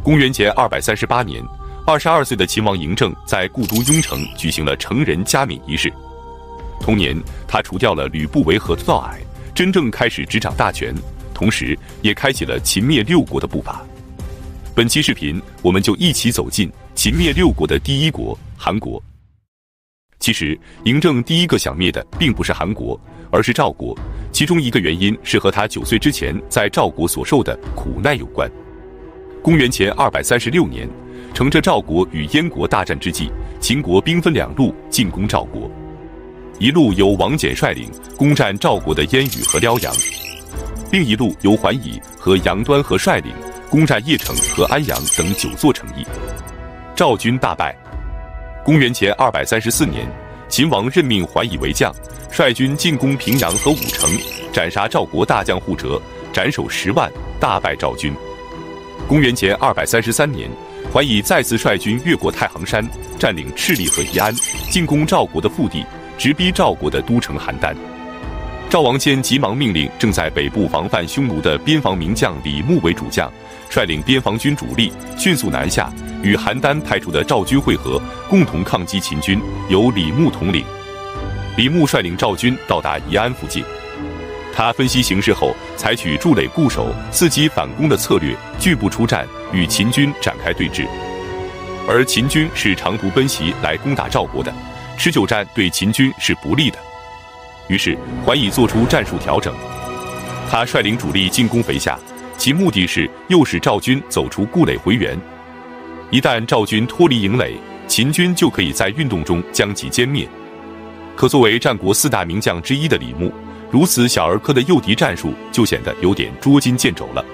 公元前238年，22岁的秦王嬴政在故都雍城举行了成人加冕仪式。同年，他除掉了吕不韦和嫪毐，真正开始执掌大权，同时也开启了秦灭六国的步伐。本期视频，我们就一起走进秦灭六国的第一国——韩国。其实，嬴政第一个想灭的并不是韩国，而是赵国。其中一个原因是和他9岁之前在赵国所受的苦难有关。公元前236年，乘着赵国与燕国大战之际，秦国兵分两路进攻赵国。一路由王翦率领攻占赵国的燕羽和辽阳，另一路由桓乙和杨端和率领攻占邺城和安阳等9座城邑。赵军大败。公元前234年，秦王任命桓乙为将，率军进攻平阳和武城，斩杀赵国大将护哲，斩首10万，大败赵军。公元前233年，桓乙再次率军越过太行山，占领赤利和宜安，进攻赵国的腹地，直逼赵国的都城邯郸。赵王坚急忙命令正在北部防范匈奴的边防名将李牧为主将，率领边防军主力迅速南下，与邯郸派出的赵军会合，共同抗击秦军，由李牧统领。李牧率领赵军到达宜安附近，他分析形势后，采取筑垒固守、伺机反攻的策略，拒不出战，与秦军展开对峙。而秦军是长途奔袭来攻打赵国的，持久战对秦军是不利的。于是桓乙做出战术调整，他率领主力进攻肥下，其目的是诱使赵军走出固垒回援。一旦赵军脱离营垒，秦军就可以在运动中将其歼灭。可作为战国4大名将之一的李牧，如此小儿科的诱敌战术就显得有点捉襟见肘了。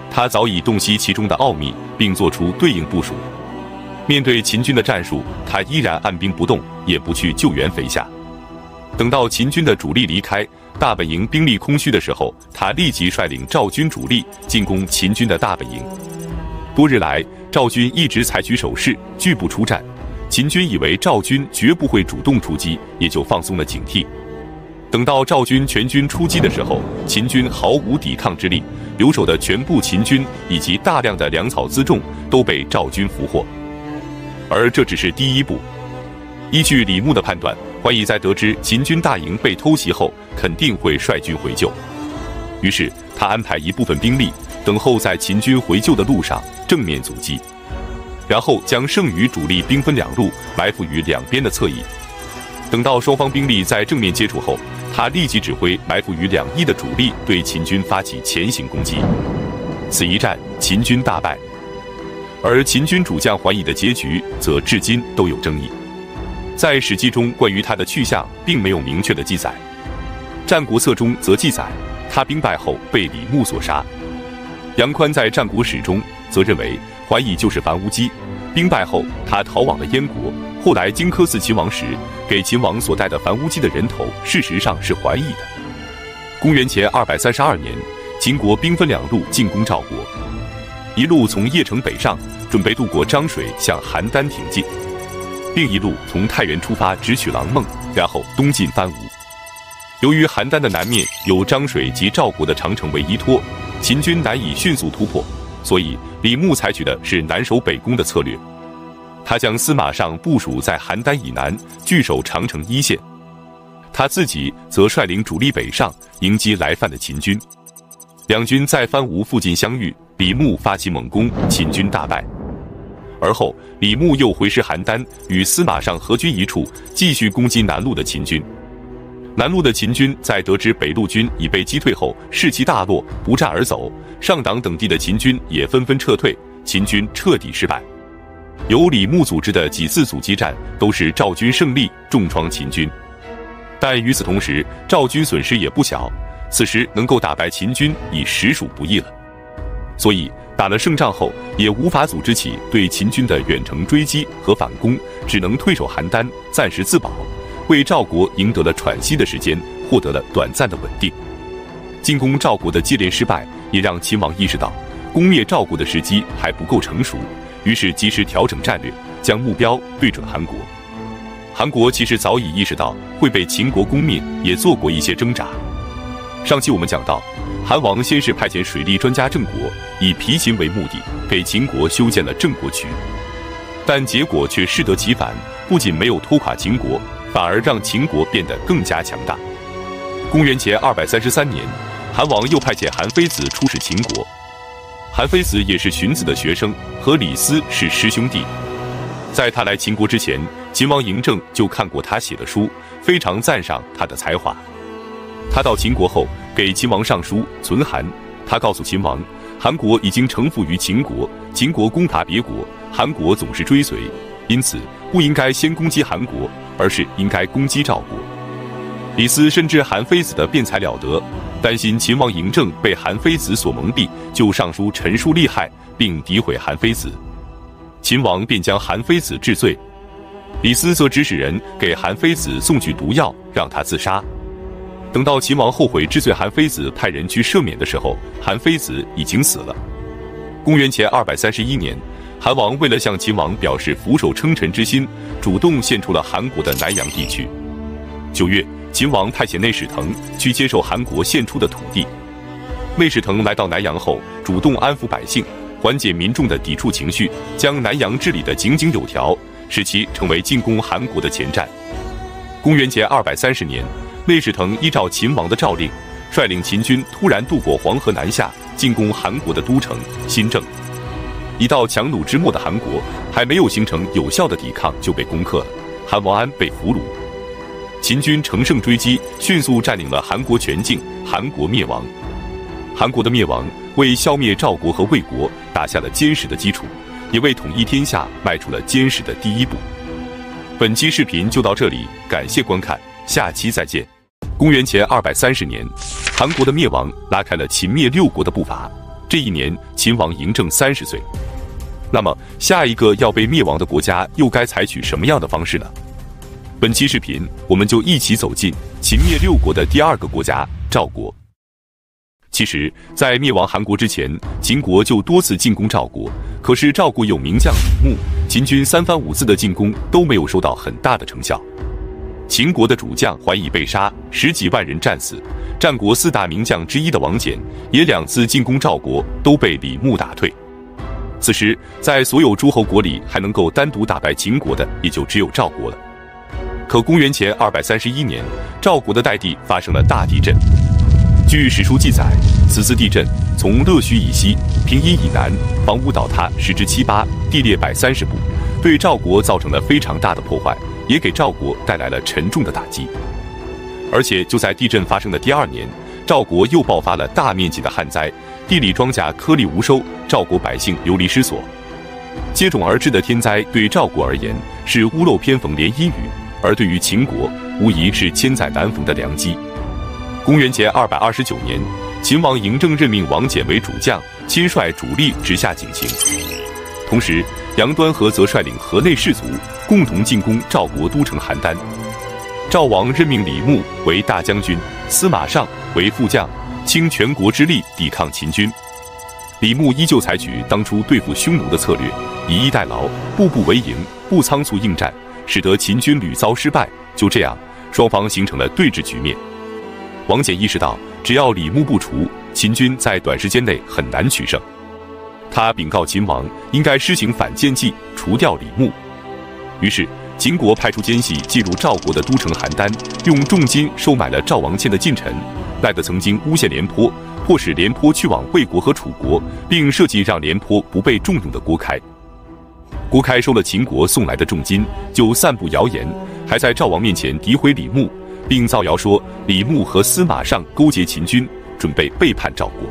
他早已洞悉其中的奥秘，并做出对应部署。面对秦军的战术，他依然按兵不动，也不去救援肥下。等到秦军的主力离开，大本营兵力空虚的时候，他立即率领赵军主力进攻秦军的大本营。多日来，赵军一直采取守势，拒不出战。秦军以为赵军绝不会主动出击，也就放松了警惕。等到赵军全军出击的时候，秦军毫无抵抗之力，留守的全部秦军以及大量的粮草辎重都被赵军俘获。而这只是第一步。依据李牧的判断，桓乙在得知秦军大营被偷袭后，肯定会率军回救。于是他安排一部分兵力等候在秦军回救的路上，正面阻击，然后将剩余主力兵分两路，埋伏于两边的侧翼。等到双方兵力在正面接触后，他立即指挥埋伏于两翼的主力对秦军发起前行攻击。此一战，秦军大败。而秦军主将桓乙的结局则至今都有争议。在《史记》中关于他的去向并没有明确的记载，《战国策》中则记载他兵败后被李牧所杀。杨宽在《战国史》中则认为桓乙就是樊於期，兵败后他逃往了燕国。后来荆轲刺秦王时，给秦王所带的樊於期的人头，事实上是桓乙的。公元前232年，秦国兵分两路进攻赵国，一路从邺城北上，准备渡过漳水向邯郸挺进。另一路从太原出发，直取狼孟，然后东进番吴。由于邯郸的南面有漳水及赵国的长城为依托，秦军难以迅速突破，所以李牧采取的是南守北攻的策略。他将司马尚部署在邯郸以南，据守长城一线。他自己则率领主力北上，迎击来犯的秦军。两军在番吴附近相遇，李牧发起猛攻，秦军大败。而后，李牧又回师邯郸，与司马尚合军一处，继续攻击南路的秦军。南路的秦军在得知北路军已被击退后，士气大落，不战而走。上党等地的秦军也纷纷撤退，秦军彻底失败。由李牧组织的几次阻击战都是赵军胜利，重创秦军。但与此同时，赵军损失也不小，此时能够打败秦军已实属不易了。所以打了胜仗后，也无法组织起对秦军的远程追击和反攻，只能退守邯郸，暂时自保，为赵国赢得了喘息的时间，获得了短暂的稳定。进攻赵国的接连失败，也让秦王意识到攻灭赵国的时机还不够成熟，于是及时调整战略，将目标对准韩国。韩国其实早已意识到会被秦国攻灭，也做过一些挣扎。上期我们讲到，韩王先是派遣水利专家郑国，以皮秦为目的，给秦国修建了郑国渠，但结果却适得其反，不仅没有拖垮秦国，反而让秦国变得更加强大。公元前233年，韩王又派遣韩非子出使秦国。韩非子也是荀子的学生，和李斯是师兄弟。在他来秦国之前，秦王嬴政就看过他写的书，非常赞赏他的才华。他到秦国后，给秦王上书存韩，他告诉秦王，韩国已经臣服于秦国，秦国攻伐别国，韩国总是追随，因此不应该先攻击韩国，而是应该攻击赵国。李斯深知韩非子的辩才了得，担心秦王嬴政被韩非子所蒙蔽，就上书陈述利害，并诋毁韩非子。秦王便将韩非子治罪，李斯则指使人给韩非子送去毒药，让他自杀。等到秦王后悔治罪韩非子，派人去赦免的时候，韩非子已经死了。公元前231年，韩王为了向秦王表示俯首称臣之心，主动献出了韩国的南阳地区。9月，秦王派遣内史腾去接受韩国献出的土地。内史腾来到南阳后，主动安抚百姓，缓解民众的抵触情绪，将南阳治理得井井有条，使其成为进攻韩国的前站。公元前230年，内史腾依照秦王的诏令，率领秦军突然渡过黄河南下，进攻韩国的都城新郑。已到强弩之末的韩国还没有形成有效的抵抗，就被攻克了，韩王安被俘虏。秦军乘胜追击，迅速占领了韩国全境，韩国灭亡。韩国的灭亡为消灭赵国和魏国打下了坚实的基础，也为统一天下迈出了坚实的第一步。本期视频就到这里，感谢观看，下期再见。公元前230年，韩国的灭亡拉开了秦灭六国的步伐。这一年，秦王嬴政30岁。那么，下一个要被灭亡的国家又该采取什么样的方式呢？本期视频，我们就一起走进秦灭六国的第二个国家赵国。其实，在灭亡韩国之前，秦国就多次进攻赵国，可是赵国有名将李牧，秦军3番5次的进攻都没有收到很大的成效。秦国的主将桓乙被杀，10几万人战死，战国4大名将之一的王翦也2次进攻赵国，都被李牧打退。此时，在所有诸侯国里，还能够单独打败秦国的，也就只有赵国了。可公元前231年，赵国的代地发生了大地震。据史书记载，此次地震从乐许以西、平阴以南，房屋倒塌10之7八，地裂130步，对赵国造成了非常大的破坏，也给赵国带来了沉重的打击。而且就在地震发生的第2年，赵国又爆发了大面积的旱灾，地里庄稼颗粒无收，赵国百姓流离失所。接踵而至的天灾对赵国而言是屋漏偏逢连阴雨，而对于秦国无疑是千载难逢的良机。公元前229年，秦王嬴政任命王翦为主将，亲率主力直下井陉。同时，杨端和则率领河内士族共同进攻赵国都城邯郸。赵王任命李牧为大将军，司马尚为副将，倾全国之力抵抗秦军。李牧依旧采取当初对付匈奴的策略，以逸待劳，步步为营，不仓促应战，使得秦军屡遭失败。就这样，双方形成了对峙局面。王翦意识到，只要李牧不除，秦军在短时间内很难取胜。他禀告秦王，应该施行反间计，除掉李牧。于是，秦国派出奸细进入赵国的都城邯郸，用重金收买了赵王谦的近臣，赖得曾经诬陷廉颇，迫使廉颇去往魏国和楚国，并设计让廉颇不被重用的郭开。郭开收了秦国送来的重金，就散布谣言，还在赵王面前诋毁李牧，并造谣说李牧和司马尚勾结秦军，准备背叛赵国。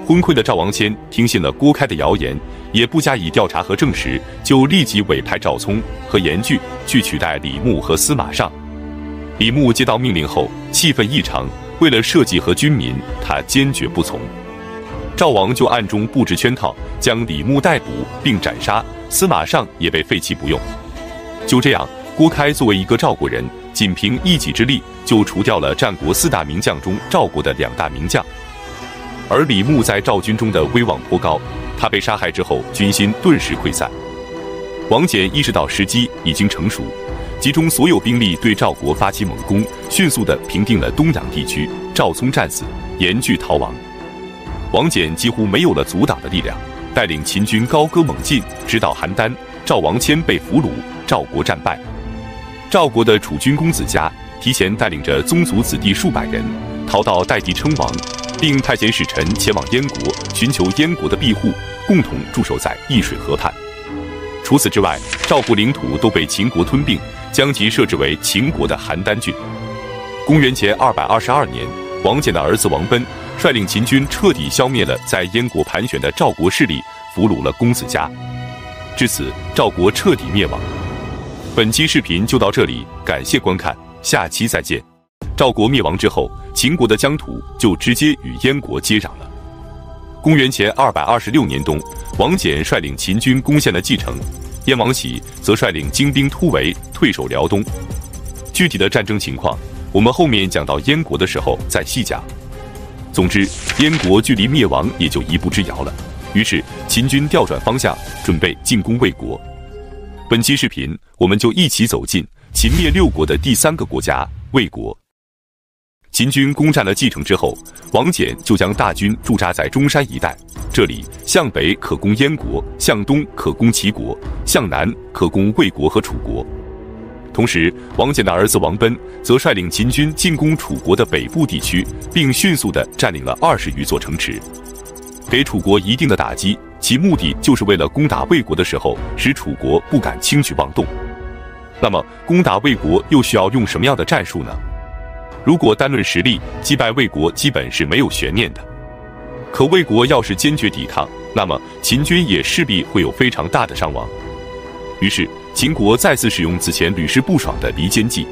昏聩的赵王谦听信了郭开的谣言，也不加以调查和证实，就立即委派赵聪和严巨去取代李牧和司马尚。李牧接到命令后，气愤异常，为了社稷和军民，他坚决不从。赵王就暗中布置圈套，将李牧逮捕并斩杀，司马尚也被废弃不用。就这样，郭开作为一个赵国人，仅凭一己之力就除掉了战国4大名将中赵国的2大名将。而李牧在赵军中的威望颇高，他被杀害之后，军心顿时溃散。王翦意识到时机已经成熟，集中所有兵力对赵国发起猛攻，迅速地平定了东阳地区。赵聪战死，严拒逃亡。王翦几乎没有了阻挡的力量，带领秦军高歌猛进，直捣邯郸。赵王谦被俘虏，赵国战败。赵国的储君公子嘉提前带领着宗族子弟数百人逃到代地称王，并派遣使臣前往燕国，寻求燕国的庇护，共同驻守在易水河畔。除此之外，赵国领土都被秦国吞并，将其设置为秦国的邯郸郡。公元前222年，王翦的儿子王贲率领秦军彻底消灭了在燕国盘旋的赵国势力，俘虏了公子嘉。至此，赵国彻底灭亡。本期视频就到这里，感谢观看，下期再见。赵国灭亡之后，秦国的疆土就直接与燕国接壤了。公元前226年冬，王翦率领秦军攻陷了蓟城，燕王喜则率领精兵突围，退守辽东。具体的战争情况，我们后面讲到燕国的时候再细讲。总之，燕国距离灭亡也就一步之遥了。于是秦军调转方向，准备进攻魏国。本期视频，我们就一起走进秦灭六国的第3个国家——魏国。秦军攻占了蓟城之后，王翦就将大军驻扎在中山一带，这里向北可攻燕国，向东可攻齐国，向南可攻魏国和楚国。同时，王翦的儿子王贲则率领秦军进攻楚国的北部地区，并迅速地占领了20余座城池，给楚国一定的打击，其目的就是为了攻打魏国的时候，使楚国不敢轻举妄动。那么，攻打魏国又需要用什么样的战术呢？如果单论实力，击败魏国基本是没有悬念的。可魏国要是坚决抵抗，那么秦军也势必会有非常大的伤亡。于是，秦国再次使用此前屡试不爽的离间计。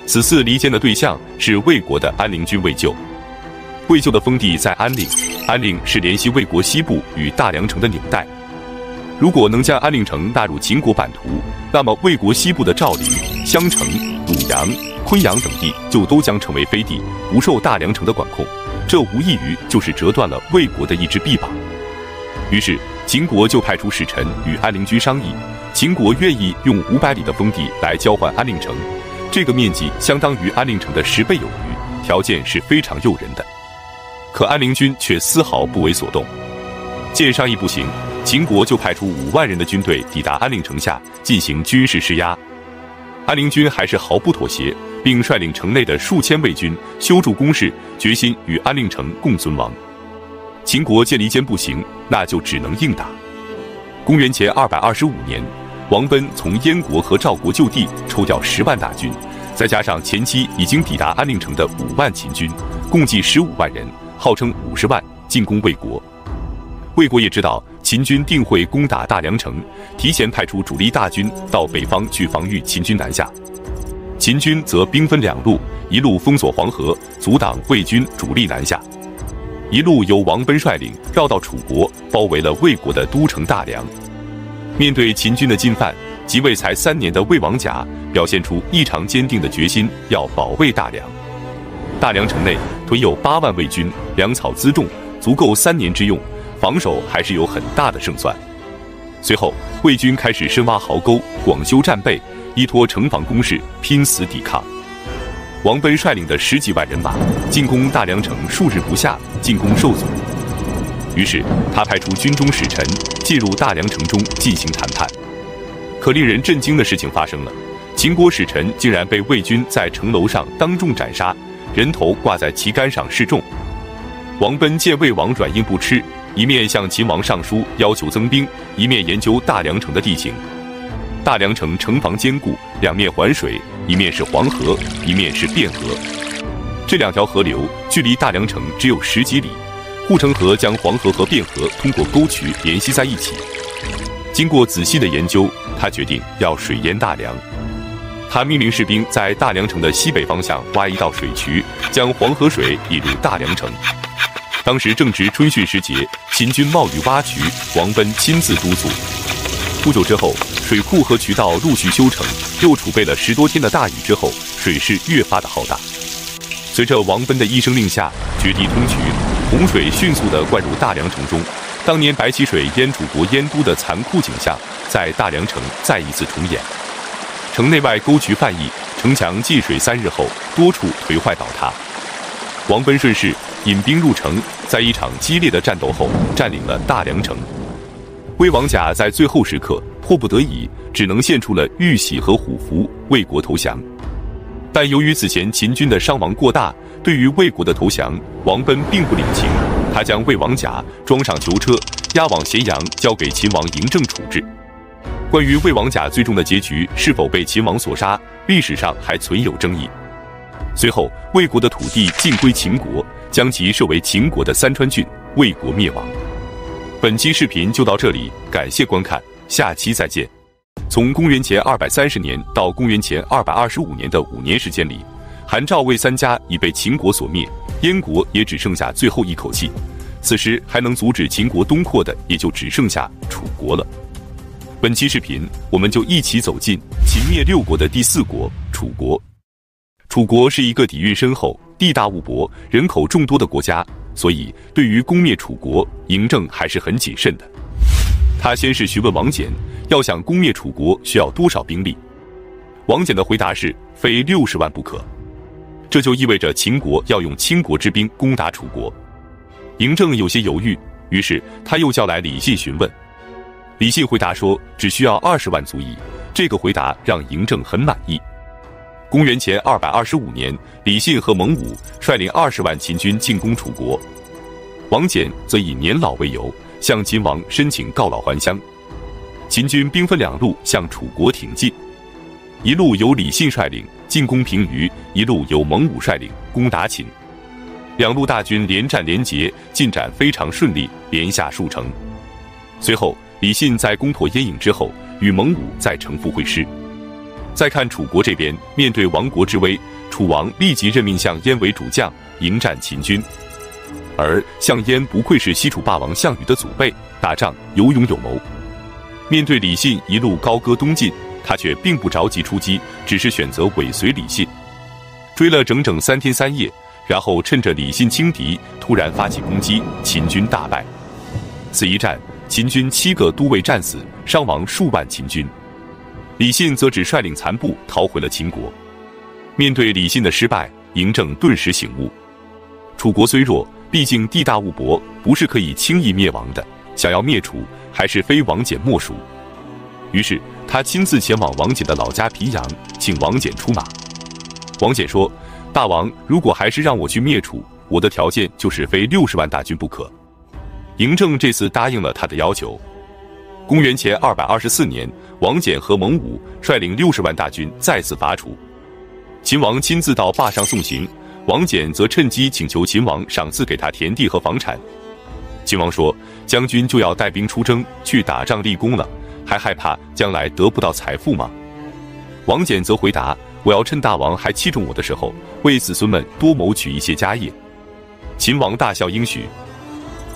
此次离间的对象是魏国的安陵君魏咎。魏咎的封地在安陵，安陵是联系魏国西部与大梁城的纽带。如果能将安陵城纳入秦国版图，那么魏国西部的赵陵、襄城、鲁阳、昆阳等地就都将成为飞地，不受大梁城的管控。这无异于就是折断了魏国的一只臂膀。于是秦国就派出使臣与安陵君商议，秦国愿意用500里的封地来交换安陵城，这个面积相当于安陵城的10倍有余，条件是非常诱人的。可安陵君却丝毫不为所动。见商议不行，秦国就派出5万人的军队抵达安陵城下进行军事施压。安陵君还是毫不妥协，并率领城内的数千魏军修筑工事，决心与安陵城共存亡。秦国见离间不行，那就只能硬打。公元前225年，王贲从燕国和赵国就地抽调10万大军，再加上前期已经抵达安陵城的5万秦军，共计15万人，号称50万，进攻魏国。魏国也知道秦军定会攻打大梁城，提前派出主力大军到北方去防御秦军南下。秦军则兵分2路，一路封锁黄河，阻挡魏军主力南下；一路由王贲率领绕到楚国，包围了魏国的都城大梁。面对秦军的进犯，即位才3年的魏王甲表现出异常坚定的决心，要保卫大梁。大梁城内屯有8万魏军，粮草辎重，足够3年之用，防守还是有很大的胜算。随后，魏军开始深挖壕沟，广修战备，依托城防工事，拼死抵抗。王贲率领的10几万人马进攻大梁城数日不下，进攻受阻。于是他派出军中使臣进入大梁城中进行谈判。可令人震惊的事情发生了，秦国使臣竟然被魏军在城楼上当众斩杀，人头挂在旗杆上示众。王贲见魏王软硬不吃，一面向秦王上书要求增兵，一面研究大梁城的地形。大梁城城防坚固，两面环水，一面是黄河，一面是汴河。这2条河流距离大梁城只有10几里，护城河将黄河和汴河通过沟渠联系在一起。经过仔细的研究，他决定要水淹大梁。他命令士兵在大梁城的西北方向挖一道水渠，将黄河水引入大梁城。当时正值春汛时节，秦军冒雨挖渠，王贲亲自督促。不久之后，水库和渠道陆续修成，又储备了10多天的大雨之后，水势越发的浩大。随着王贲的一声令下，决堤通渠，洪水迅速地灌入大梁城中。当年白起水淹楚国燕都的残酷景象，在大梁城再一次重演。城内外沟渠泛溢，城墙进水3日后，多处颓坏倒塌。王贲顺势引兵入城，在一场激烈的战斗后，占领了大梁城。魏王甲在最后时刻迫不得已，只能献出了玉玺和虎符为国投降。但由于此前秦军的伤亡过大，对于魏国的投降，王贲并不领情。他将魏王甲装上囚车，押往咸阳，交给秦王嬴政处置。关于魏王甲最终的结局是否被秦王所杀，历史上还存有争议。随后，魏国的土地尽归秦国，将其设为秦国的三川郡，魏国灭亡。本期视频就到这里，感谢观看，下期再见。从公元前230年到公元前225年的5年时间里，韩赵魏3家已被秦国所灭，燕国也只剩下最后一口气。此时还能阻止秦国东扩的，也就只剩下楚国了。本期视频，我们就一起走进秦灭6国的第4国——楚国。楚国是一个底蕴深厚、地大物博、人口众多的国家，所以对于攻灭楚国，嬴政还是很谨慎的。他先是询问王翦，要想攻灭楚国需要多少兵力。王翦的回答是非60万不可，这就意味着秦国要用倾国之兵攻打楚国。嬴政有些犹豫，于是他又叫来李信询问。李信回答说只需要20万足矣，这个回答让嬴政很满意。公元前225年，李信和蒙武率领20万秦军进攻楚国，王翦则以年老为由，向秦王申请告老还乡。秦军兵分2路向楚国挺进，一路由李信率领进攻平舆，一路由蒙武率领攻打秦。2路大军连战连捷，进展非常顺利，连下数城。随后，李信在攻破燕郢之后，与蒙武再城赴会师。再看楚国这边，面对亡国之危，楚王立即任命项燕为主将，迎战秦军。而项燕不愧是西楚霸王项羽的祖辈，打仗有勇有谋。面对李信一路高歌东进，他却并不着急出击，只是选择尾随李信，追了整整3天3夜，然后趁着李信轻敌，突然发起攻击，秦军大败。此一战，秦军7个都尉战死，伤亡数万秦军。李信则只率领残部逃回了秦国。面对李信的失败，嬴政顿时醒悟，楚国虽弱，毕竟地大物博，不是可以轻易灭亡的，想要灭楚，还是非王翦莫属。于是他亲自前往王翦的老家平阳，请王翦出马。王翦说，大王如果还是让我去灭楚，我的条件就是非60万大军不可。嬴政这次答应了他的要求。公元前224年，王翦和蒙武率领60万大军再次伐楚。秦王亲自到坝上送行，王翦则趁机请求秦王赏赐给他田地和房产。秦王说，将军就要带兵出征，去打仗立功了，还害怕将来得不到财富吗？王翦则回答，我要趁大王还器重我的时候，为子孙们多谋取一些家业。秦王大笑应许，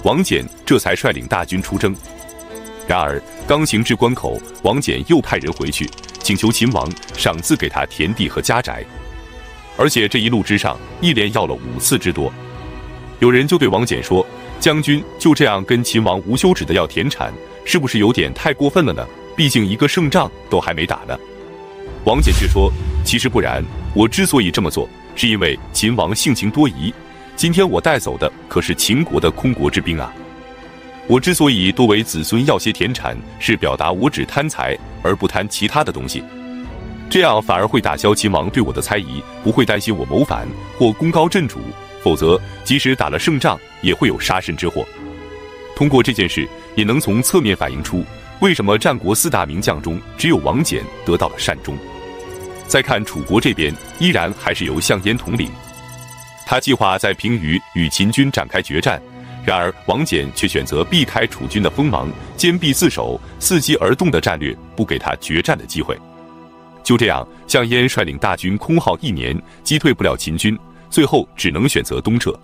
王翦这才率领大军出征。然而刚行至关口，王翦又派人回去请求秦王赏赐给他田地和家宅，而且这一路之上一连要了5次之多。有人就对王翦说，将军就这样跟秦王无休止的要田产，是不是有点太过分了呢？毕竟一个胜仗都还没打呢。王翦却说，其实不然，我之所以这么做，是因为秦王性情多疑，今天我带走的可是秦国的空国之兵啊。我之所以多为子孙要些田产，是表达我只贪财而不贪其他的东西，这样反而会打消秦王对我的猜疑，不会担心我谋反或功高震主，否则即使打了胜仗，也会有杀身之祸。通过这件事，也能从侧面反映出为什么战国4大名将中只有王翦得到了善终。再看楚国这边，依然还是由项燕统领，他计划在平舆与秦军展开决战，然而王翦却选择避开楚军的锋芒，坚壁自守，伺机而动的战略，不给他决战的机会。就这样，项燕率领大军空耗1年，击退不了秦军，最后只能选择东撤。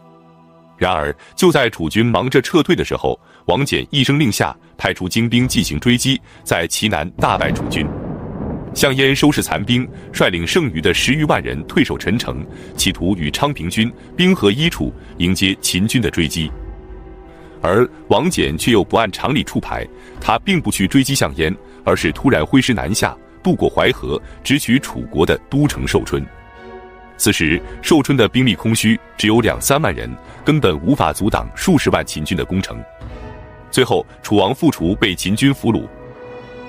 然而就在楚军忙着撤退的时候，王翦一声令下，派出精兵进行追击，在齐南大败楚军。项燕收拾残兵，率领剩余的10余万人退守陈城，企图与昌平军兵合一处，迎接秦军的追击。而王翦却又不按常理出牌，他并不去追击项燕，而是突然挥师南下，渡过淮河，直取楚国的都城寿春。此时寿春的兵力空虚，只有2-3万人，根本无法阻挡数十万秦军的攻城。最后楚王傅除被秦军俘虏，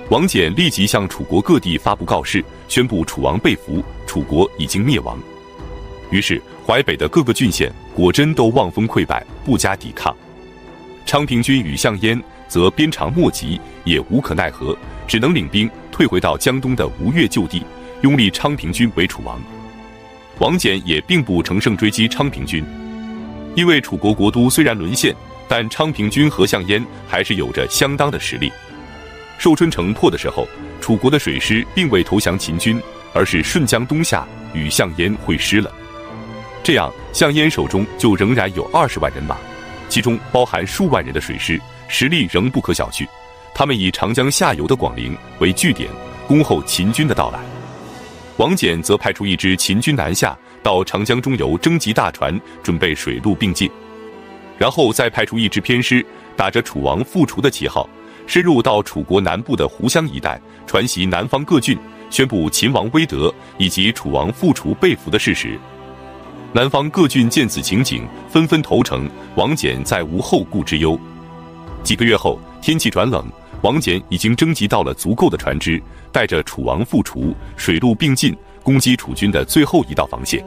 王翦立即向楚国各地发布告示，宣布楚王被俘，楚国已经灭亡。于是淮北的各个郡县果真都望风溃败，不加抵抗。昌平君与项燕则鞭长莫及，也无可奈何，只能领兵退回到江东的吴越旧地，拥立昌平君为楚王。王翦也并不乘胜追击昌平君，因为楚国国都虽然沦陷，但昌平君和项燕还是有着相当的实力。寿春城破的时候，楚国的水师并未投降秦军，而是顺江东下，与项燕会师了。这样，项燕手中就仍然有20万人马，其中包含数万人的水师，实力仍不可小觑。他们以长江下游的广陵为据点，恭候秦军的到来。王翦则派出一支秦军南下，到长江中游征集大船，准备水陆并进，然后再派出一支偏师，打着楚王傅除的旗号，深入到楚国南部的湖湘一带，传习南方各郡，宣布秦王威德以及楚王傅除被俘的事实。南方各郡见此情景，纷纷投诚，王翦再无后顾之忧。几个月后，天气转冷，王翦已经征集到了足够的船只，带着楚王傅除水陆并进，攻击楚军的最后一道防线。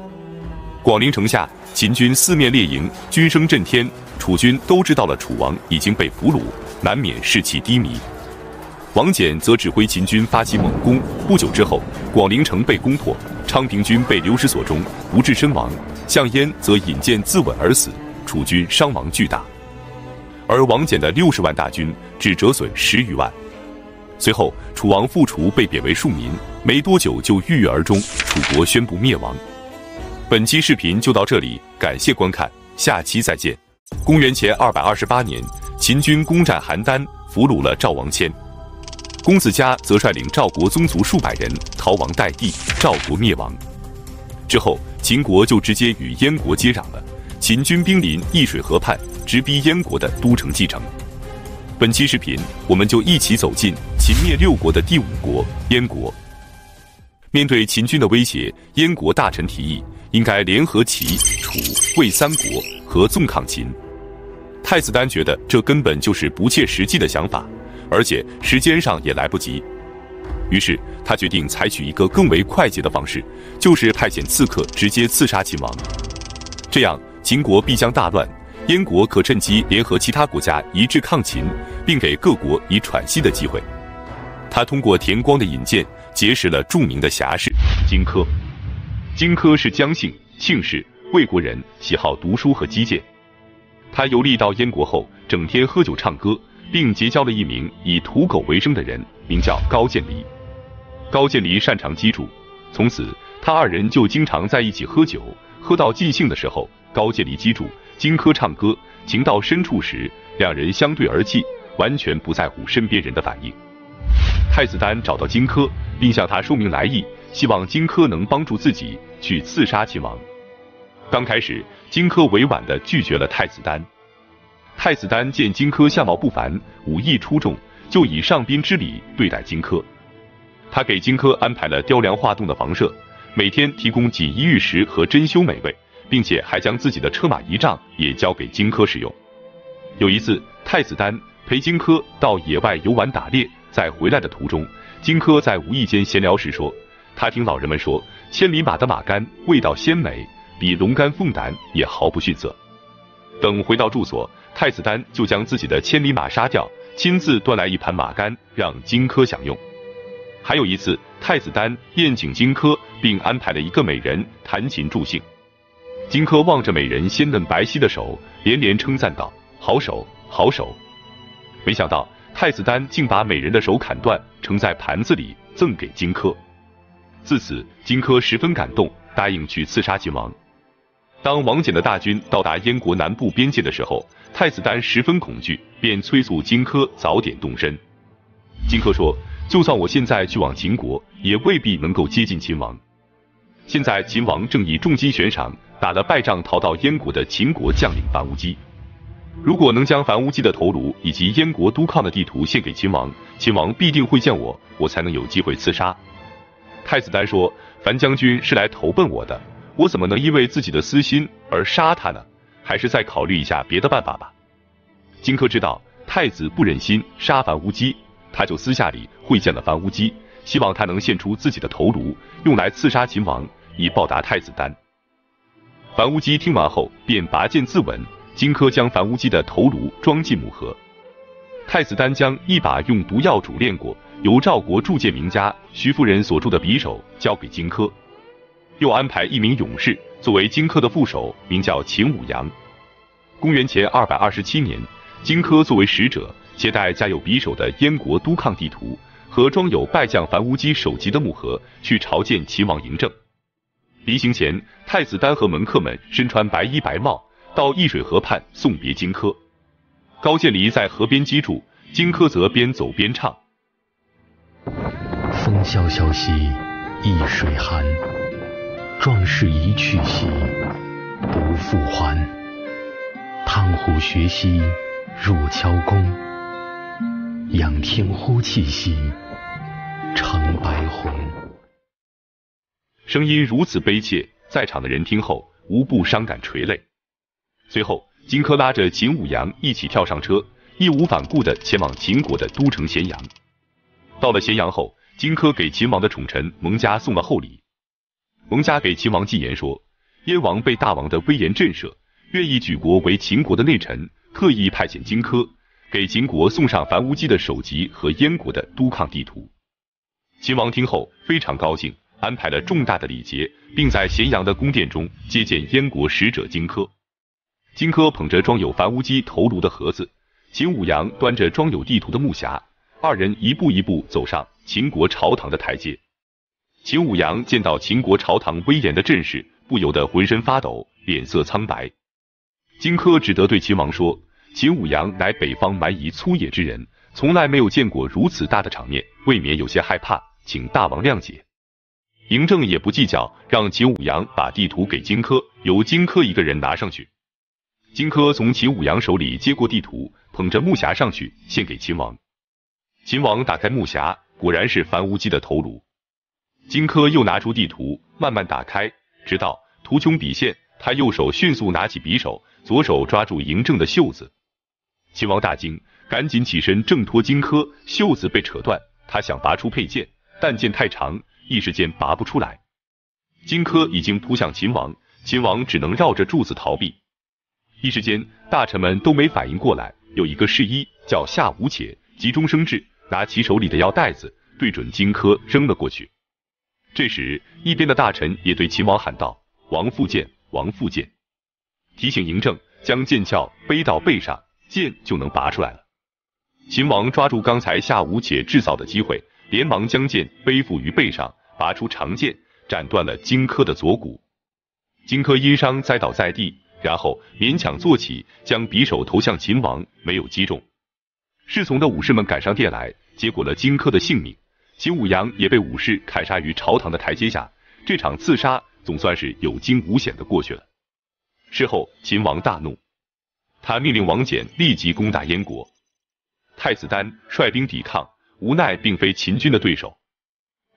广陵城下，秦军四面列营，军声震天，楚军都知道了楚王已经被俘虏，难免士气低迷。王翦则指挥秦军发起猛攻，不久之后，广陵城被攻破，昌平君被流失所中，不治身亡，项燕则引剑自刎而死，楚军伤亡巨大。而王翦的60万大军只折损10余万。随后，楚王傅除被贬为庶民，没多久就郁郁而终，楚国宣布灭亡。本期视频就到这里，感谢观看，下期再见。公元前228年，秦军攻占邯郸，俘虏了赵王谦。公子嘉则率领赵国宗族数百人逃亡代地，赵国灭亡。之后，秦国就直接与燕国接壤了，秦军兵临易水河畔，直逼燕国的都城蓟城。本期视频，我们就一起走进秦灭6国的第5国燕国。面对秦军的威胁，燕国大臣提议应该联合齐、楚、魏3国合纵抗秦。太子丹觉得这根本就是不切实际的想法，而且时间上也来不及。于是他决定采取一个更为快捷的方式，就是派遣刺客直接刺杀秦王。这样秦国必将大乱，燕国可趁机联合其他国家一致抗秦，并给各国以喘息的机会。他通过田光的引荐，结识了著名的侠士荆轲。荆轲是姜姓，姓氏，魏国人，喜好读书和击剑。他游历到燕国后，整天喝酒唱歌，并结交了一名以屠狗为生的人，名叫高渐离。高渐离擅长击筑，从此他2人就经常在一起喝酒，喝到尽兴的时候，高渐离击筑，荆轲唱歌，情到深处时，2人相对而泣，完全不在乎身边人的反应。太子丹找到荆轲，并向他说明来意，希望荆轲能帮助自己去刺杀秦王。刚开始，荆轲委婉地拒绝了太子丹。太子丹见荆轲相貌不凡，武艺出众，就以上宾之礼对待荆轲。他给荆轲安排了雕梁画栋的房舍，每天提供锦衣玉食和珍馐美味，并且还将自己的车马仪仗也交给荆轲使用。有一次，太子丹陪荆轲到野外游玩打猎，在回来的途中，荆轲在无意间闲聊时说，他听老人们说，千里马的马肝味道鲜美，比龙肝凤胆也毫不逊色。等回到住所，太子丹就将自己的千里马杀掉，亲自端来一盘马肝让荆轲享用。还有一次，太子丹宴请荆轲，并安排了一个美人弹琴助兴。荆轲望着美人鲜嫩白皙的手，连连称赞道：“好手，好手！”没想到太子丹竟把美人的手砍断，盛在盘子里赠给荆轲。自此，荆轲十分感动，答应去刺杀秦王。当王翦的大军到达燕国南部边界的时候，太子丹十分恐惧，便催促荆轲早点动身。荆轲说：“就算我现在去往秦国，也未必能够接近秦王。现在秦王正以重金悬赏打了败仗逃到燕国的秦国将领樊无机。如果能将樊乌基的头颅以及燕国督亢的地图献给秦王，秦王必定会见我，我才能有机会刺杀。太子丹说，樊将军是来投奔我的，我怎么能因为自己的私心而杀他呢？还是再考虑一下别的办法吧。荆轲知道太子不忍心杀樊乌基，他就私下里会见了樊乌基，希望他能献出自己的头颅，用来刺杀秦王，以报答太子丹。樊乌基听完后便拔剑自刎，荆轲将樊乌基的头颅装进木盒。太子丹将一把用毒药煮炼过、由赵国铸剑名家徐夫人所铸的匕首交给荆轲，又安排一名勇士作为荆轲的副手，名叫秦舞阳。公元前227年，荆轲作为使者，携带加有匕首的燕国督亢地图和装有败将樊乌基首级的木盒，去朝见秦王嬴政。临行前，太子丹和门客们身穿白衣白帽，到易水河畔送别荆轲。高渐离在河边击筑，荆轲则边走边唱：风萧萧兮易水寒，壮士一去兮不复还。汤壶学兮入敲宫，仰天呼气兮成白虹。声音如此悲切，在场的人听后无不伤感垂泪。随后，荆轲拉着秦舞阳一起跳上车，义无反顾地前往秦国的都城咸阳。到了咸阳后，荆轲给秦王的宠臣蒙嘉送了厚礼。蒙嘉给秦王进言说，燕王被大王的威严震慑，愿意举国为秦国的内臣，特意派遣荆轲给秦国送上樊乌基的首级和燕国的督亢地图。秦王听后非常高兴，安排了重大的礼节，并在咸阳的宫殿中接见燕国使者荆轲。荆轲捧着装有樊乌基头颅的盒子，秦舞阳端着装有地图的木匣，二人一步一步走上秦国朝堂的台阶。秦舞阳见到秦国朝堂威严的阵势，不由得浑身发抖，脸色苍白。荆轲只得对秦王说，秦舞阳乃北方蛮夷粗野之人，从来没有见过如此大的场面，未免有些害怕，请大王谅解。嬴政也不计较，让秦舞阳把地图给荆轲，由荆轲一个人拿上去。荆轲从秦舞阳手里接过地图，捧着木匣上去，献给秦王。秦王打开木匣，果然是樊乌基的头颅。荆轲又拿出地图，慢慢打开，直到图穷匕现，他右手迅速拿起匕首，左手抓住嬴政的袖子。秦王大惊，赶紧起身挣脱荆轲，袖子被扯断，他想拔出佩剑，但剑太长，一时间拔不出来。荆轲已经扑向秦王，秦王只能绕着柱子逃避。一时间，大臣们都没反应过来，有一个侍医叫夏无且，急中生智，拿起手里的药袋子，对准荆轲扔了过去。这时，一边的大臣也对秦王喊道：“王复剑，王复剑！”提醒嬴政将剑鞘背到背上，剑就能拔出来了。秦王抓住刚才夏无且制造的机会，连忙将剑背负于背上，拔出长剑，斩断了荆轲的左骨。荆轲因伤栽倒在地，然后勉强坐起，将匕首投向秦王，没有击中。侍从的武士们赶上殿来，结果了荆轲的性命。秦舞阳也被武士砍杀于朝堂的台阶下，这场刺杀总算是有惊无险的过去了。事后，秦王大怒，他命令王翦立即攻打燕国。太子丹率兵抵抗，无奈并非秦军的对手。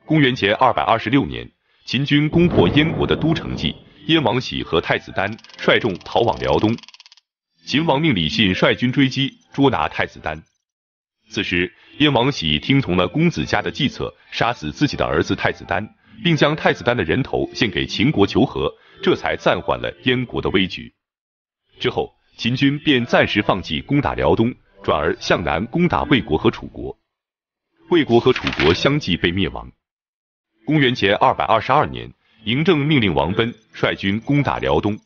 公元前226年，秦军攻破燕国的都城蓟，燕王喜和太子丹率众逃往辽东。秦王命李信率军追击，捉拿太子丹。此时，燕王喜听从了公子嘉的计策，杀死自己的儿子太子丹，并将太子丹的人头献给秦国求和，这才暂缓了燕国的危局。之后，秦军便暂时放弃攻打辽东，转而向南攻打魏国和楚国。魏国和楚国相继被灭亡。公元前222年，嬴政命令王贲率军攻打辽东。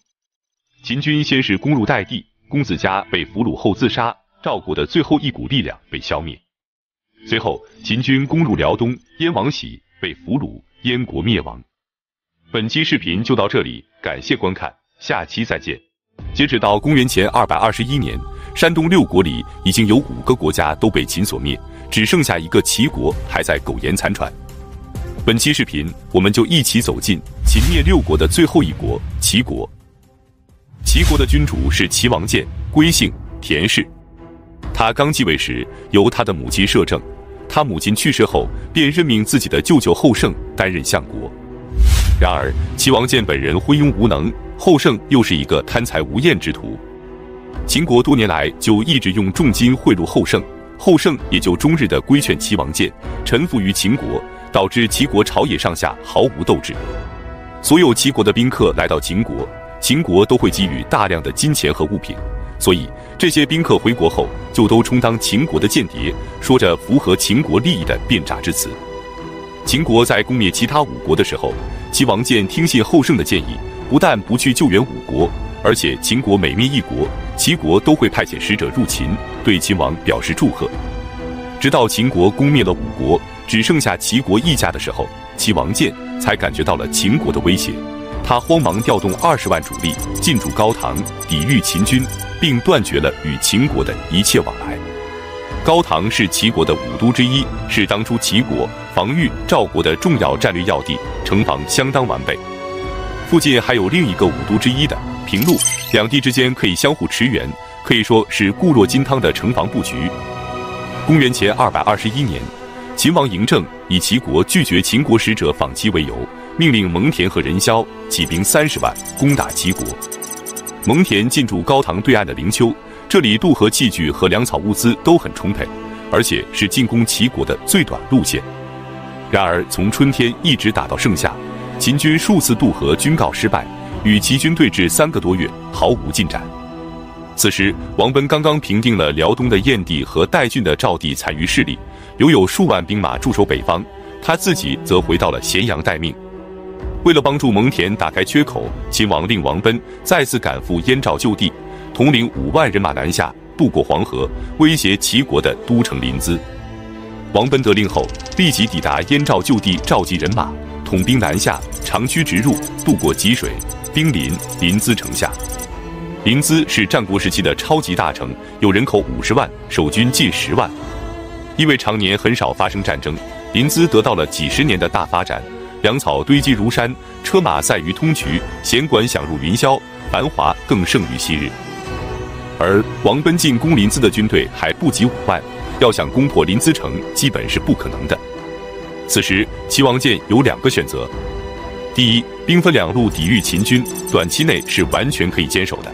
秦军先是攻入代地，公子嘉被俘虏后自杀，赵国的最后一股力量被消灭。随后，秦军攻入辽东，燕王喜被俘虏，燕国灭亡。本期视频就到这里，感谢观看，下期再见。截止到公元前221年，山东6国里已经有5个国家都被秦所灭，只剩下一个齐国还在苟延残喘。本期视频，我们就一起走进秦灭6国的最后一国——齐国。齐国的君主是齐王建，归姓田氏。他刚继位时，由他的母亲摄政，他母亲去世后，便任命自己的舅舅后胜担任相国。然而，齐王建本人昏庸无能，后胜又是一个贪财无厌之徒。秦国多年来就一直用重金贿赂后胜，后胜也就终日地规劝齐王建臣服于秦国，导致齐国朝野上下毫无斗志。所有齐国的宾客来到秦国，秦国都会给予大量的金钱和物品，所以这些宾客回国后就都充当秦国的间谍，说着符合秦国利益的辩诈之词。秦国在攻灭其他5国的时候，齐王建听信后胜的建议，不但不去救援5国，而且秦国每灭一国，齐国都会派遣使者入秦，对秦王表示祝贺。直到秦国攻灭了5国，只剩下齐国一家的时候，齐王建才感觉到了秦国的威胁。他慌忙调动20万主力进驻高唐，抵御秦军，并断绝了与秦国的一切往来。高唐是齐国的5都之一，是当初齐国防御赵国的重要战略要地，城防相当完备。附近还有另一个5都之一的平陆，两地之间可以相互驰援，可以说是固若金汤的城防布局。公元前221年，秦王嬴政以齐国拒绝秦国使者访齐为由，命令蒙恬和任嚣起兵30万攻打齐国。蒙恬进驻高唐对岸的灵丘，这里渡河器具和粮草物资都很充沛，而且是进攻齐国的最短路线。然而从春天一直打到盛夏，秦军数次渡河均告失败，与齐军对峙3个多月，毫无进展。此时王贲刚刚平定了辽东的燕地和代郡的赵地残余势力，留有数万兵马驻守北方，他自己则回到了咸阳待命。为了帮助蒙恬打开缺口，秦王令王贲再次赶赴燕赵旧地，统领5万人马南下，渡过黄河，威胁齐国的都城临淄。王贲得令后，立即抵达燕赵旧地，召集人马，统兵南下，长驱直入，渡过济水，兵临临淄城下。临淄是战国时期的超级大城，有人口50万，守军近10万。因为常年很少发生战争，临淄得到了几十年的大发展，粮草堆积如山，车马塞于通衢，弦管响入云霄，繁华更胜于昔日。而王贲进攻临淄的军队还不及5万，要想攻破临淄城，基本是不可能的。此时齐王建有2个选择：第一，兵分2路抵御秦军，短期内是完全可以坚守的；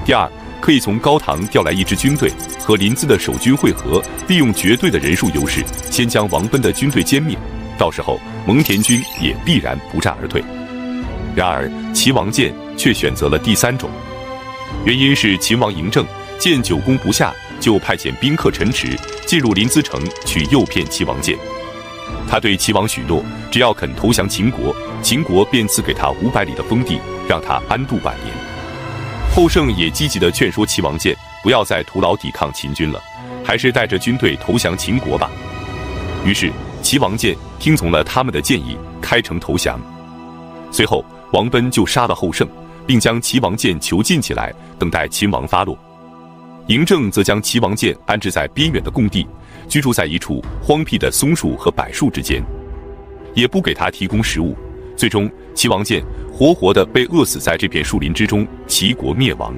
第二，可以从高唐调来一支军队，和临淄的守军会合，利用绝对的人数优势，先将王贲的军队歼灭，到时候蒙恬军也必然不战而退。然而齐王建却选择了第3种，原因是秦王嬴政见久攻不下，就派遣宾客陈池进入临淄城去诱骗齐王建。他对齐王许诺，只要肯投降秦国，秦国便赐给他500里的封地，让他安度晚年。后胜也积极地劝说齐王建不要再徒劳抵抗秦军了，还是带着军队投降秦国吧。于是齐王建听从了他们的建议，开城投降。随后王贲就杀了后胜，并将齐王建囚禁起来，等待秦王发落。嬴政则将齐王建安置在边远的贡地，居住在一处荒僻的松树和柏树之间，也不给他提供食物。最终齐王建活活地被饿死在这片树林之中，齐国灭亡。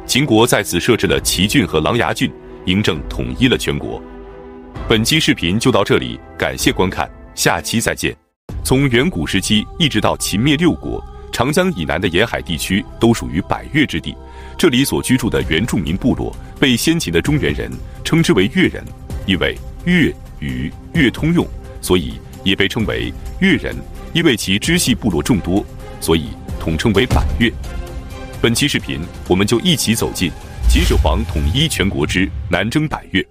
秦国在此设置了齐郡和琅琊郡，嬴政统一了全国。本期视频就到这里，感谢观看，下期再见。从远古时期一直到秦灭6国，长江以南的沿海地区都属于百越之地，这里所居住的原住民部落被先秦的中原人称之为越人，因为越与越通用，所以也被称为越人。因为其支系部落众多，所以统称为百越。本期视频我们就一起走进秦始皇统一全国之南征百越。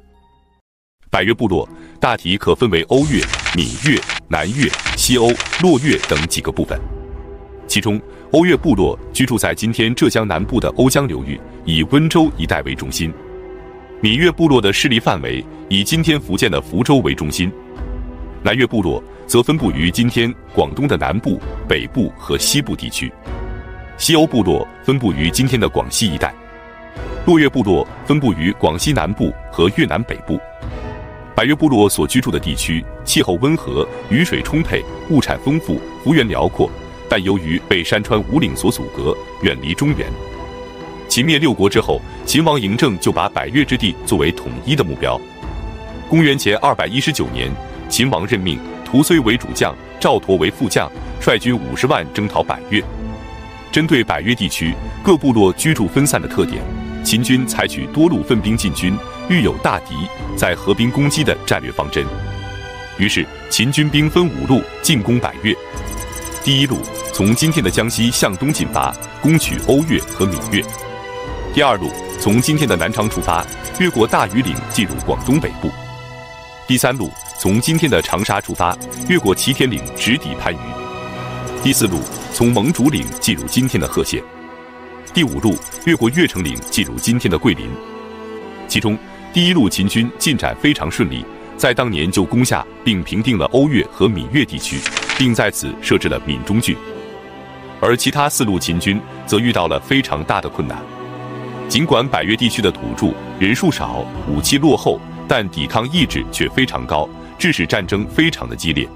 百越部落大体可分为欧越、闽越、南越、西欧、洛越等几个部分。其中欧越部落居住在今天浙江南部的瓯江流域，以温州一带为中心。闽越部落的势力范围以今天福建的福州为中心。南越部落则分布于今天广东的南部、北部和西部地区。西欧部落分布于今天的广西一带。洛越部落分布于广西南部和越南北部。百越部落所居住的地区气候温和，雨水充沛，物产丰富，幅员辽阔，但由于被山川五岭所阻隔，远离中原。秦灭六国之后，秦王嬴政就把百越之地作为统一的目标。公元前219年，秦王任命屠睢为主将，赵佗为副将，率军50万征讨百越。针对百越地区各部落居住分散的特点，秦军采取多路分兵进军，遇有大敌再合兵攻击的战略方针。于是，秦军兵分5路进攻百越。第一路从今天的江西向东进发，攻取瓯越和闽越。第二路从今天的南昌出发，越过大庾岭进入广东北部。第三路从今天的长沙出发，越过祁田岭直抵番禺。第四路从蒙主岭进入今天的贺县。第五路越过越城岭进入今天的桂林。其中第一路秦军进展非常顺利，在当年就攻下并平定了瓯越和闽越地区，并在此设置了闽中郡。而其他4路秦军则遇到了非常大的困难。尽管百越地区的土著人数少，武器落后，但抵抗意志却非常高，致使战争非常的激烈。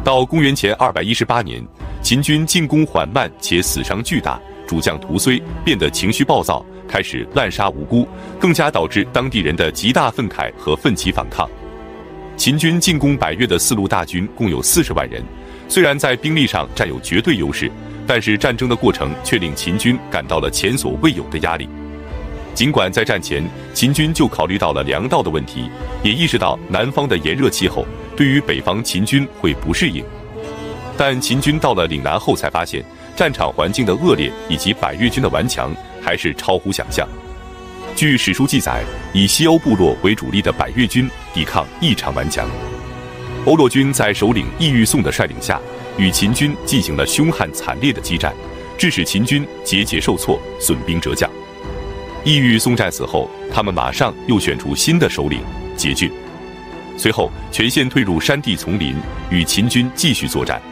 到公元前218年，秦军进攻缓慢且死伤巨大，主将屠睢变得情绪暴躁，开始滥杀无辜，更加导致当地人的极大愤慨和奋起反抗。秦军进攻百越的4路大军共有40万人，虽然在兵力上占有绝对优势，但是战争的过程却令秦军感到了前所未有的压力。尽管在战前，秦军就考虑到了粮道的问题，也意识到南方的炎热气候对于北方秦军会不适应，但秦军到了岭南后才发现，战场环境的恶劣以及百越军的顽强还是超乎想象。据史书记载，以西欧部落为主力的百越军抵抗异常顽强。欧洛军在首领义豫宋的率领下，与秦军进行了凶悍惨烈的激战，致使秦军节节受挫，损兵折将。义豫宋战死后，他们马上又选出新的首领桀郡，随后全线退入山地丛林，与秦军继续作战。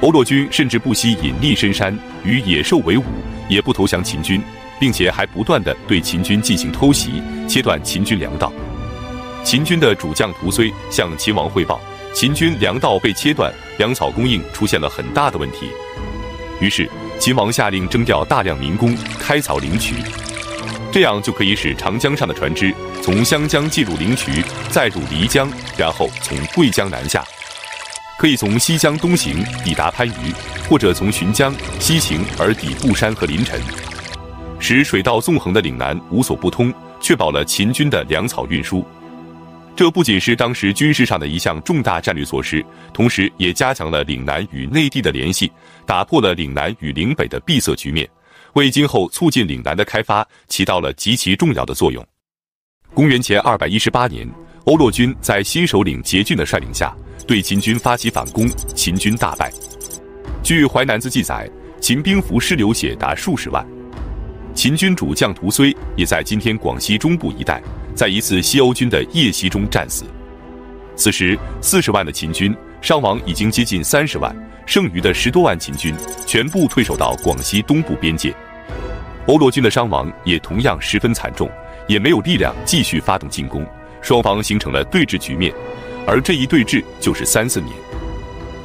欧洛军甚至不惜隐匿深山，与野兽为伍，也不投降秦军，并且还不断地对秦军进行偷袭，切断秦军粮道。秦军的主将屠睢向秦王汇报，秦军粮道被切断，粮草供应出现了很大的问题。于是秦王下令征调大量民工开凿灵渠，这样就可以使长江上的船只从湘江进入灵渠，再入漓江，然后从桂江南下，可以从西江东行抵达番禺，或者从浔江西行而抵固山和临潼，使水道纵横的岭南无所不通，确保了秦军的粮草运输。这不仅是当时军事上的一项重大战略措施，同时也加强了岭南与内地的联系，打破了岭南与岭北的闭塞局面，为今后促进岭南的开发起到了极其重要的作用。公元前218年，欧洛军在新首领桀郡的率领下，对秦军发起反攻，秦军大败。据《淮南子》记载，秦兵俘尸流血达数十万。秦军主将屠睢也在今天广西中部一带，在一次西欧军的夜袭中战死。此时40万的秦军伤亡已经接近30万，剩余的10多万秦军全部退守到广西东部边界。欧洛军的伤亡也同样十分惨重，也没有力量继续发动进攻，双方形成了对峙局面，而这一对峙就是3-4年。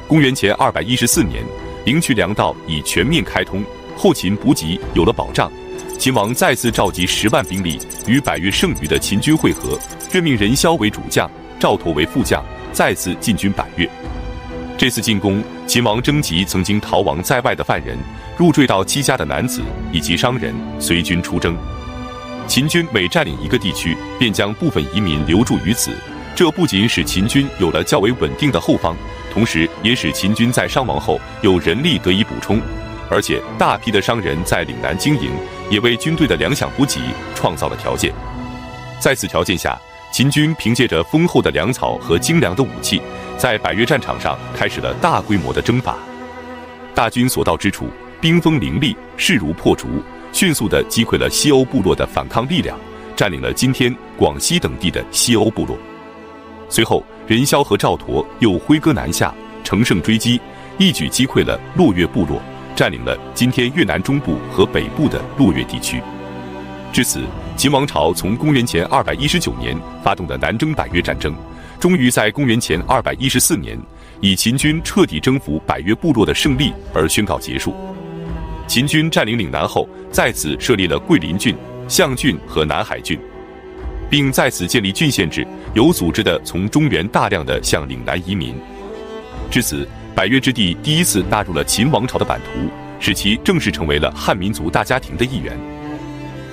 公元前214年，灵渠粮道已全面开通，后勤补给有了保障。秦王再次召集10万兵力，与百越剩余的秦军会合，任命任嚣为主将，赵佗为副将，再次进军百越。这次进攻，秦王征集曾经逃亡在外的犯人、入赘到戚家的男子以及商人，随军出征。秦军每占领一个地区，便将部分移民留驻于此，这不仅使秦军有了较为稳定的后方，同时也使秦军在伤亡后有人力得以补充。而且大批的商人在岭南经营，也为军队的粮饷补给创造了条件。在此条件下，秦军凭借着丰厚的粮草和精良的武器，在百越战场上开始了大规模的征伐。大军所到之处，兵锋凌厉，势如破竹，迅速地击溃了西欧部落的反抗力量，占领了今天广西等地的西欧部落。随后，任嚣和赵佗又挥戈南下，乘胜追击，一举击溃了洛越部落，占领了今天越南中部和北部的洛越地区。至此，秦王朝从公元前219年发动的南征百越战争，终于在公元前214年以秦军彻底征服百越部落的胜利而宣告结束。秦军占领岭南后，在此设立了桂林郡、象郡和南海郡，并在此建立郡县制，有组织地从中原大量地向岭南移民。至此，百越之地第一次纳入了秦王朝的版图，使其正式成为了汉民族大家庭的一员。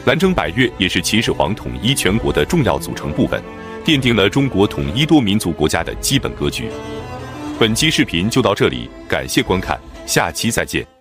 南征百越也是秦始皇统一全国的重要组成部分，奠定了中国统一多民族国家的基本格局。本期视频就到这里，感谢观看，下期再见。